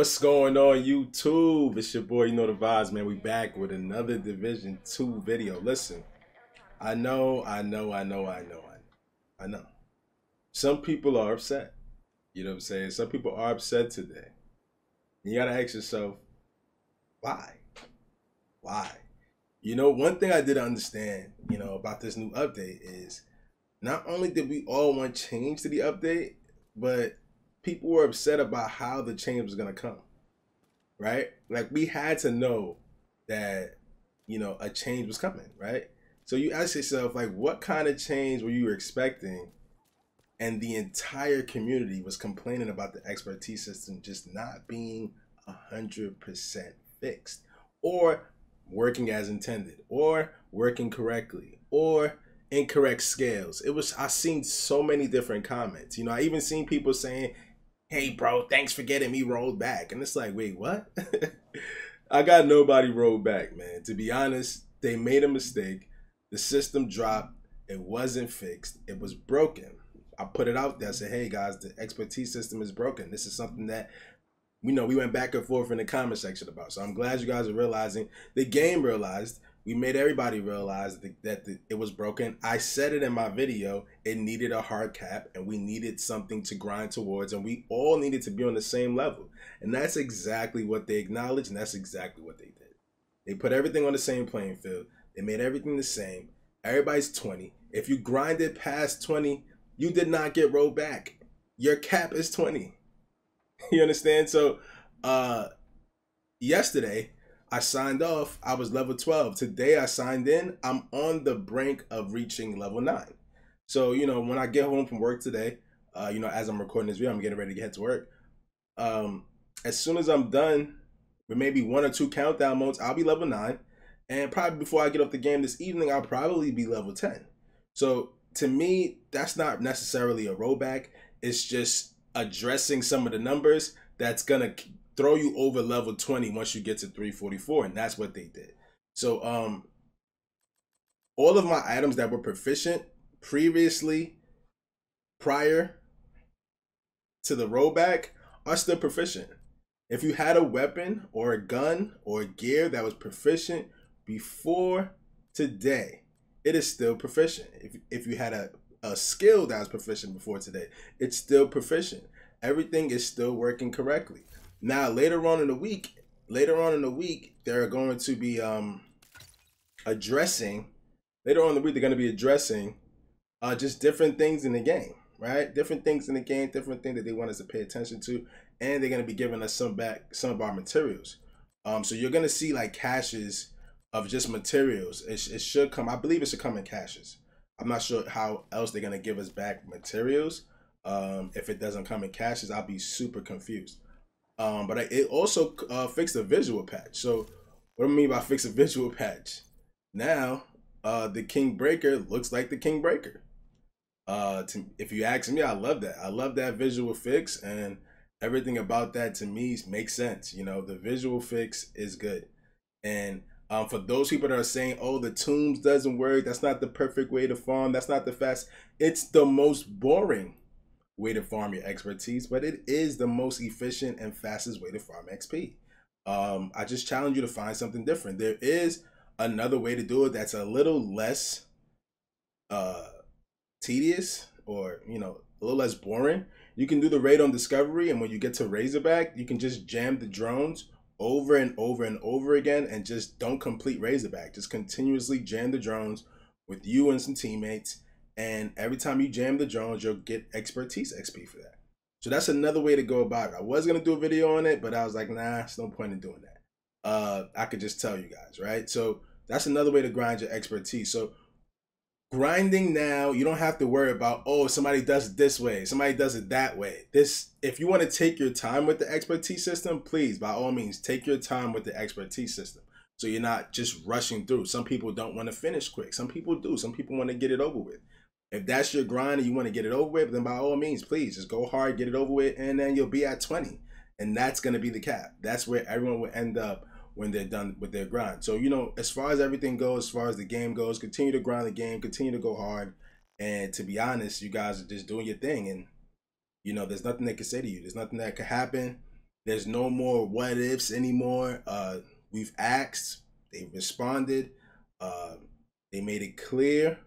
What's going on YouTube? It's your boy, YouKnoDaVibes, man. We back with another Division 2 video. Listen, I know. Some people are upset. You know what I'm saying? Some people are upset today. You gotta ask yourself, why? Why? One thing I didn't understand, about this new update is not only did we all want change to the update, but people were upset about how the change was gonna come. Right? Like we had to know that, a change was coming, right? So you ask yourself, like, what kind of change were you expecting? And the entire community was complaining about the expertise system just not being 100% fixed or working as intended or working correctly or incorrect scales. I seen so many different comments. I even seen people saying, hey bro, thanks for getting me rolled back. And it's like, wait, what? I got nobody rolled back, man. To be honest, they made a mistake. The system dropped. It wasn't fixed. It was broken. I put it out there. I said, hey guys, the expertise system is broken. This is something that we went back and forth in the comment section about. So I'm glad you guys are realizing. The game realized. We made everybody realize that it was broken. I said it in my video. It needed a hard cap, and we needed something to grind towards, and we all needed to be on the same level. And that's exactly what they acknowledged, and that's exactly what they did. They put everything on the same playing field. They made everything the same. Everybody's 20. If you grinded past 20, you did not get rolled back. Your cap is 20. You understand? So, yesterday, I signed off, I was level 12. Today I signed in, I'm on the brink of reaching level 9. So, when I get home from work today, as I'm recording this video, I'm getting ready to head to work. As soon as I'm done with maybe 1 or 2 countdown modes, I'll be level 9. And probably before I get off the game this evening, I'll probably be level 10. So to me, that's not necessarily a rollback. It's just addressing some of the numbers that's gonna throw you over level 20 once you get to 344, and that's what they did. So all of my items that were proficient previously, prior to the rollback, are still proficient. If you had a weapon or a gun or a gear that was proficient before today, it is still proficient. If you had a skill that was proficient before today, it's still proficient. Everything is still working correctly. Now, later on in the week, they're going to be addressing just different things in the game, right? Different things in the game, different things that they want us to pay attention to, and they're going to be giving us some of our materials. So you're going to see like caches of just materials. It should come. I believe it should come in caches. I'm not sure how else they're going to give us back materials. If it doesn't come in caches, I'll be super confused. But it also fixed a visual patch. So what do I mean by fix a visual patch? Now, the King Breaker looks like the King Breaker. If you ask me, I love that. I love that visual fix, and everything about that to me makes sense. The visual fix is good. And for those people that are saying, oh, the tombs doesn't work, that's not the perfect way to farm, that's not the fast, it's the most boring way to farm your expertise, but it is the most efficient and fastest way to farm XP. I just challenge you to find something different. There is another way to do it that's a little less tedious, or a little less boring. You can do the raid on Discovery, and when you get to Razorback, you can just jam the drones over and over and over again, and just don't complete Razorback. Just continuously jam the drones with you and some teammates. And every time you jam the drones, you'll get expertise XP for that. So that's another way to go about it. I was going to do a video on it, but I was like, nah, there's no point in doing that. I could just tell you guys, right? So that's another way to grind your expertise. So grinding now, you don't have to worry about, oh, somebody does it this way, somebody does it that way. If you want to take your time with the expertise system, please, by all means, take your time with the expertise system. So you're not just rushing through. Some people don't want to finish quick. Some people do. Some people want to get it over with. If that's your grind and you want to get it over with, then by all means, please just go hard, get it over with, and then you'll be at 20. And that's going to be the cap. That's where everyone will end up when they're done with their grind. So, as far as everything goes, as far as the game goes, continue to grind the game, continue to go hard. And to be honest, you guys are just doing your thing. And, there's nothing they can say to you. There's nothing that could happen. There's no more what ifs anymore. We've asked, they responded, uh, they made it clear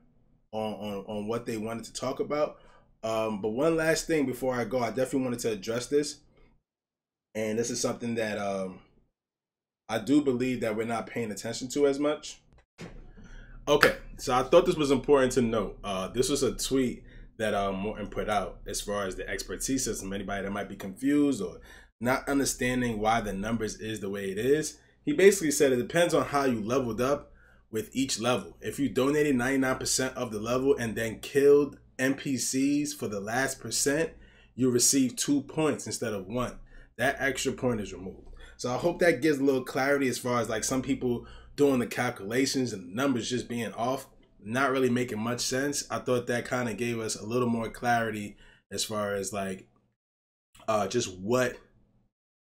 on what they wanted to talk about. But one last thing before I go, I definitely wanted to address this, and this is something that I do believe that we're not paying attention to as much. Okay, so I thought this was important to note. This was a tweet that Morton put out as far as the expertise system. Anybody that might be confused or not understanding why the numbers is the way it is, he basically said it depends on how you leveled up with each level. If you donated 99% of the level and then killed NPCs for the last percent, you receive 2 points instead of 1. That extra point is removed. So I hope that gives a little clarity as far as like some people doing the calculations and the numbers just being off, not really making much sense. I thought that kind of gave us a little more clarity as far as like just what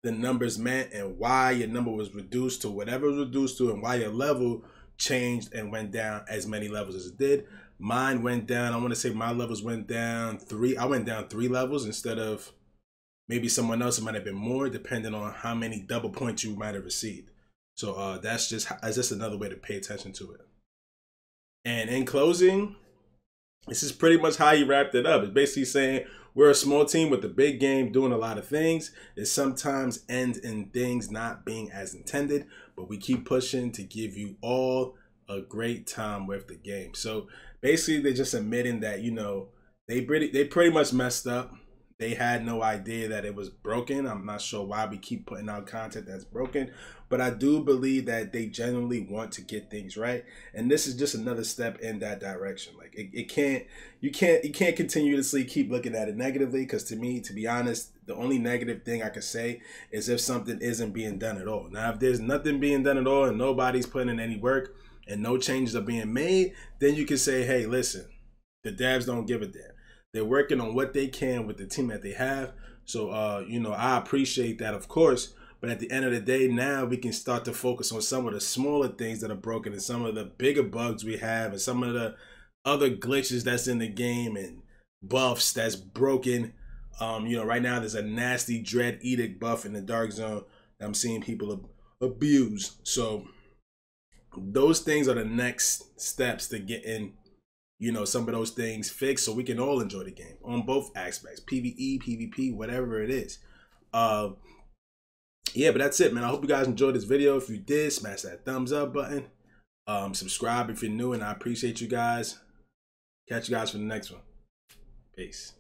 the numbers meant and why your number was reduced to whatever it was reduced to, and why your level changed and went down as many levels as it did. Mine went down, I want to say my levels went down 3. I went down 3 levels instead of maybe someone else. It might have been more, depending on how many double points you might have received. So that's just another way to pay attention to it. And in closing, this is pretty much how he wrapped it up. It's basically saying we're a small team with a big game doing a lot of things. It sometimes ends in things not being as intended, but we keep pushing to give you all a great time with the game. So basically they're just admitting that, you know, they pretty much messed up. They had no idea that it was broken. I'm not sure why we keep putting out content that's broken, but I do believe that they genuinely want to get things right. And this is just another step in that direction. Like you can't continuously keep looking at it negatively, because to me, to be honest, the only negative thing I could say is if something isn't being done at all. Now, if there's nothing being done at all and nobody's putting in any work and no changes are being made, then you can say, hey, listen, the devs don't give a damn. They're working on what they can with the team that they have. So, you know, I appreciate that, of course. But at the end of the day, now we can start to focus on some of the smaller things that are broken and some of the bigger bugs we have and some of the other glitches that's in the game and buffs that's broken. You know, right now there's a nasty Dread Edict buff in the Dark Zone that I'm seeing people abuse. So those things are the next steps to get in, you know, some of those things fixed so we can all enjoy the game on both aspects, PvE, PvP, whatever it is. Yeah, but that's it, man. I hope you guys enjoyed this video. If you did, smash that thumbs up button. Subscribe if you're new, and I appreciate you guys. Catch you guys for the next one. Peace.